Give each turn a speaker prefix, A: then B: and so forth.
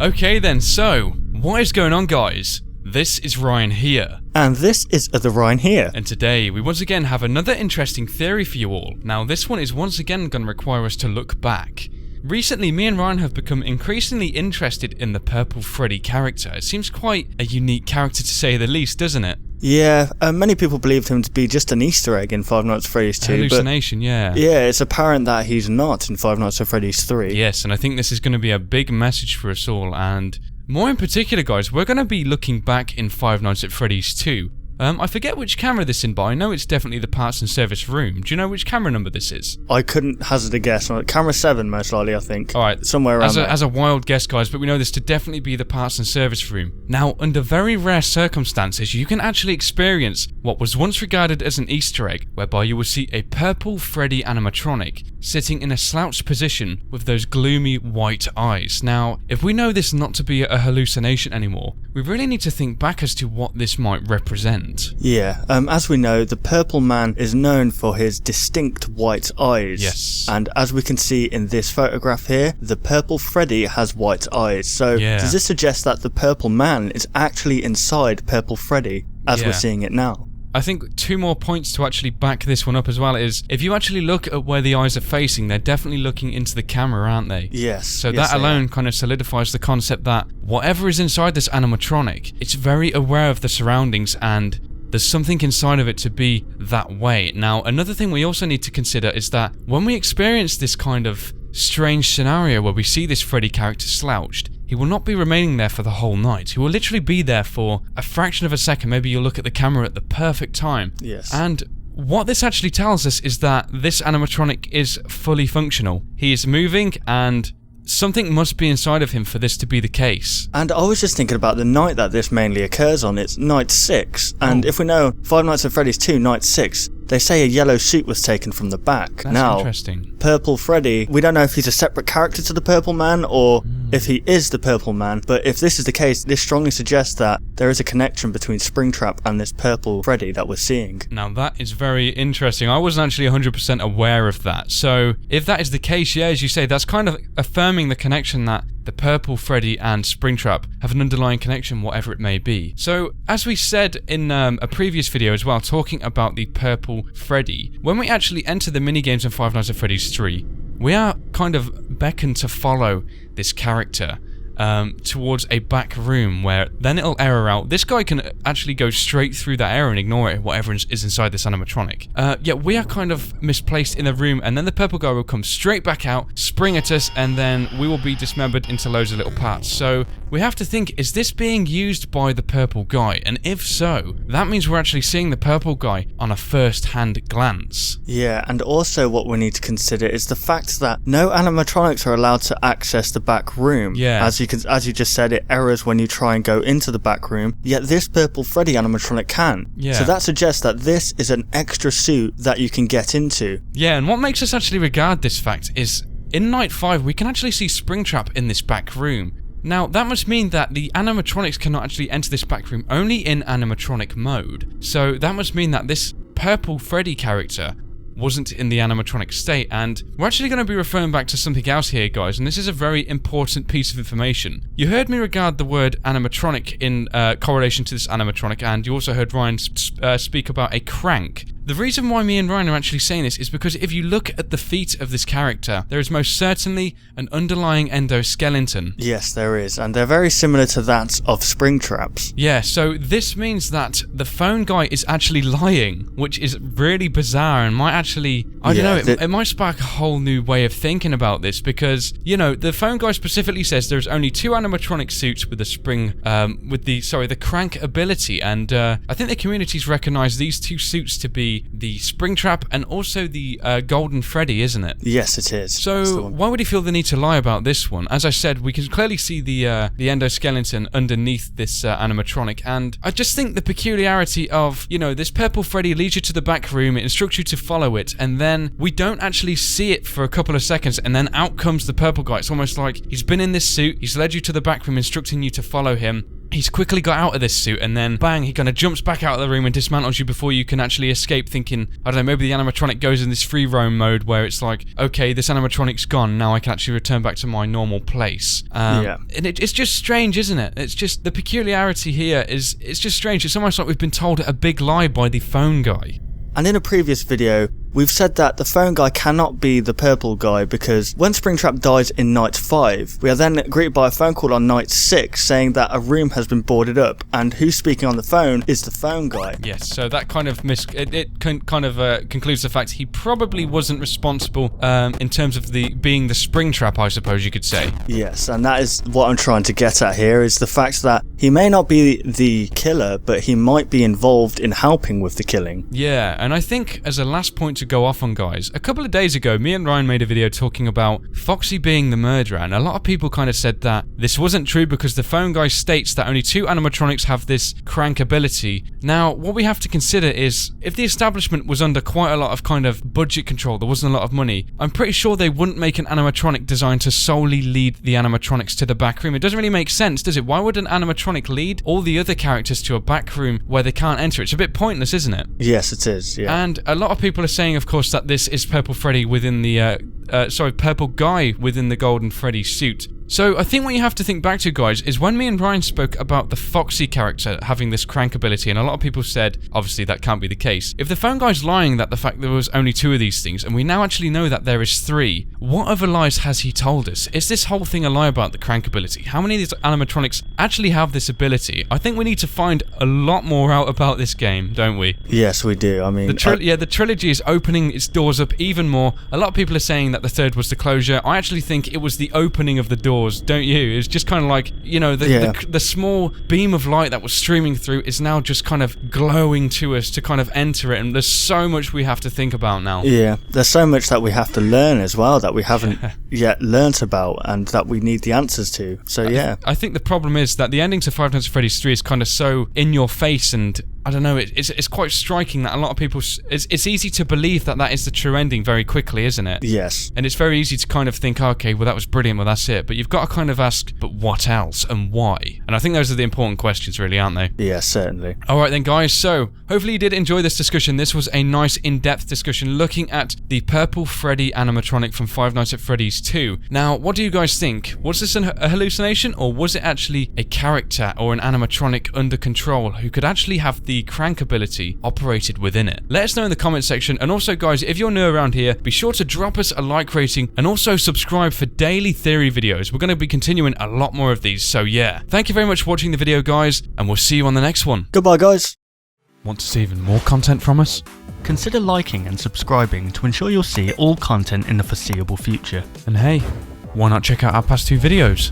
A: Okay then, so, what is going on guys? This is Ryan here.
B: And this is the Ryan here.
A: And today, we once again have another interesting theory for you all. Now this one is once again going to require us to look back. Recently, me and Ryan have become increasingly interested in the Purple Freddy character. It seems quite a unique character to say the least, doesn't it?
B: Yeah, many people believed him to be just an Easter egg in Five Nights at Freddy's 2.
A: Hallucination, yeah.
B: Yeah, it's apparent that he's not in Five Nights at Freddy's 3.
A: Yes, and I think this is going to be a big message for us all, and more in particular, guys, we're going to be looking back in Five Nights at Freddy's 2. I forget which camera this is in, but I know it's definitely the parts and service room. Do you know which camera number this is?
B: I couldn't hazard a guess. Camera 7, most likely, I think.
A: Alright,
B: somewhere around there.
A: As a wild guess, guys, but we know this to definitely be the parts and service room. Now, under very rare circumstances, you can actually experience what was once regarded as an Easter egg, whereby you will see a Purple Freddy animatronic sitting in a slouched position with those gloomy white eyes. Now, if we know this not to be a hallucination anymore, we really need to think back as to what this might represent.
B: Yeah, as we know, the Purple Man is known for his distinct white eyes.
A: Yes.
B: And as we can see in this photograph here, the Purple Freddy has white eyes. So does this suggest that the Purple Man is actually inside Purple Freddy as we're seeing it now?
A: I think two more points to actually back this one up as well is, if you actually look at where the eyes are facing, they're definitely looking into the camera, aren't they?
B: Yes.
A: So that alone kind of solidifies the concept that whatever is inside this animatronic, it's very aware of the surroundings and there's something inside of it to be that way. Now, another thing we also need to consider is that when we experience this kind of strange scenario where we see this Freddy character slouched, he will not be remaining there for the whole night. He will literally be there for a fraction of a second. Maybe you'll look at the camera at the perfect time.
B: Yes.
A: And what this actually tells us is that this animatronic is fully functional. He is moving and something must be inside of him for this to be the case.
B: And I was just thinking about the night that this mainly occurs on. It's night 6. And if we know Five Nights at Freddy's 2, night 6, they say a yellow suit was taken from the back.
A: That's interesting.
B: Purple Freddy, we don't know if he's a separate character to the Purple Man or if he is the Purple Man, but if this is the case, this strongly suggests that there is a connection between Springtrap and this Purple Freddy that we're seeing.
A: Now that is very interesting. I wasn't actually 100% aware of that. So if that is the case, yeah, as you say, that's kind of affirming the connection that the Purple Freddy and Springtrap have an underlying connection, whatever it may be. So, as we said in a previous video as well, talking about the Purple Freddy, when we actually enter the minigames in Five Nights at Freddy's 3, we are kind of beckoned to follow this character towards a back room where then it'll error out. This guy can actually go straight through that error and ignore it, whatever is inside this animatronic. Yet we are kind of misplaced in the room, and then the purple guy will come straight back out, spring at us, and then we will be dismembered into loads of little parts. So we have to think, is this being used by the purple guy? And if so, that means we're actually seeing the purple guy on a first-hand glance.
B: Yeah, and also what we need to consider is the fact that no animatronics are allowed to access the back room.
A: Yeah.
B: As you just said, it errors when you try and go into the back room, yet this Purple Freddy animatronic can.
A: Yeah.
B: So that suggests that this is an extra suit that you can get into.
A: Yeah, and what makes us actually regard this fact is, in Night 5, we can actually see Springtrap in this back room. Now, that must mean that the animatronics cannot actually enter this back room only in animatronic mode. So that must mean that this Purple Freddy character wasn't in the animatronic state, and we're actually going to be referring back to something else here, guys, and this is a very important piece of information. You heard me regard the word animatronic in correlation to this animatronic, and you also heard Ryan speak about a crank. The reason why me and Ryan are actually saying this is because if you look at the feet of this character, there is most certainly an underlying endoskeleton.
B: Yes, there is, and they're very similar to that of Springtrap's.
A: Yeah, so this means that the phone guy is actually lying, which is really bizarre and might actually, I don't know, it might spark a whole new way of thinking about this because, you know, the phone guy specifically says there's only 2 animatronic suits with the the crank ability, and I think the communities recognize these 2 suits to be the Springtrap and also the Golden Freddy, isn't it?
B: Yes, it is.
A: So why would he feel the need to lie about this one? As I said, we can clearly see the endoskeleton underneath this animatronic, and I just think the peculiarity of, you know, this Purple Freddy leads you to the back room, it instructs you to follow it, and then we don't actually see it for a couple of seconds, and then out comes the purple guy. It's almost like he's been in this suit, he's led you to the back room instructing you to follow him, he's quickly got out of this suit, and then bang, he kind of jumps back out of the room and dismantles you before you can actually escape, thinking, I don't know, maybe the animatronic goes in this free roam mode where it's like, okay, this animatronic's gone, now I can actually return back to my normal place. And it's just strange, isn't it? It's just, the peculiarity here is, it's just strange. It's almost like we've been told a big lie by the phone guy.
B: And in a previous video, we've said that the phone guy cannot be the purple guy because when Springtrap dies in night 5, we are then greeted by a phone call on night 6 saying that a room has been boarded up, and who's speaking on the phone is the phone guy.
A: Yes, so that kind of concludes the fact he probably wasn't responsible in terms of being the Springtrap, I suppose you could say.
B: Yes, and that is what I'm trying to get at here, is the fact that he may not be the killer, but he might be involved in helping with the killing.
A: Yeah, and I think as a last point to go off on, guys, a couple of days ago, me and Ryan made a video talking about Foxy being the murderer, and a lot of people kind of said that this wasn't true because the phone guy states that only 2 animatronics have this crank ability. Now, what we have to consider is, if the establishment was under quite a lot of kind of budget control, there wasn't a lot of money, I'm pretty sure they wouldn't make an animatronic designed to solely lead the animatronics to the back room. It doesn't really make sense, does it? Why would an animatronic lead all the other characters to a back room where they can't enter? It's a bit pointless, isn't it?
B: Yes, it is, yeah.
A: And a lot of people are saying, of course, that this is Purple Freddy within the, Purple Guy within the Golden Freddy suit. So I think what you have to think back to, guys, is when me and Ryan spoke about the Foxy character having this crank ability, and a lot of people said, obviously that can't be the case. If the phone guy's lying that the fact there was only 2 of these things, and we now actually know that there is 3, what other lies has he told us? Is this whole thing a lie about the crank ability? How many of these animatronics actually have this ability? I think we need to find a lot more out about this game, don't we?
B: Yes, we do. I mean,
A: the trilogy is opening its doors up even more. A lot of people are saying that the 3rd was the closure. I actually think it was the opening of the doors. Don't you? It's just kind of like, you know, the small beam of light that was streaming through is now just kind of glowing to us to kind of enter it, and there's so much we have to think about now. Yeah,
B: there's so much that we have to learn as well that we haven't yet learnt about and that we need the answers to. So yeah.
A: I think the problem is that the ending to Five Nights at Freddy's 3 is kind of so in your face, and I don't know, it's quite striking that a lot of people, it's easy to believe that that is the true ending very quickly, isn't it?
B: Yes.
A: And it's very easy to kind of think, okay, well that was brilliant, well that's it. But you've got to kind of ask, but what else and why? And I think those are the important questions really, aren't they?
B: Yeah, certainly.
A: Alright then guys, so hopefully you did enjoy this discussion. This was a nice in-depth discussion looking at the Purple Freddy animatronic from Five Nights at Freddy's 2. Now, what do you guys think? Was this a hallucination, or was it actually a character or an animatronic under control who could actually have the crank ability operated within it? Let us know in the comment section, and also guys, if you're new around here, be sure to drop us a like rating and also subscribe for daily theory videos. We're going to be continuing a lot more of these, so yeah. Thank you very much for watching the video guys, and we'll see you on the next one.
B: Goodbye guys.
A: Want to see even more content from us?
C: Consider liking and subscribing to ensure you'll see all content in the foreseeable future.
A: And hey, why not check out our past 2 videos?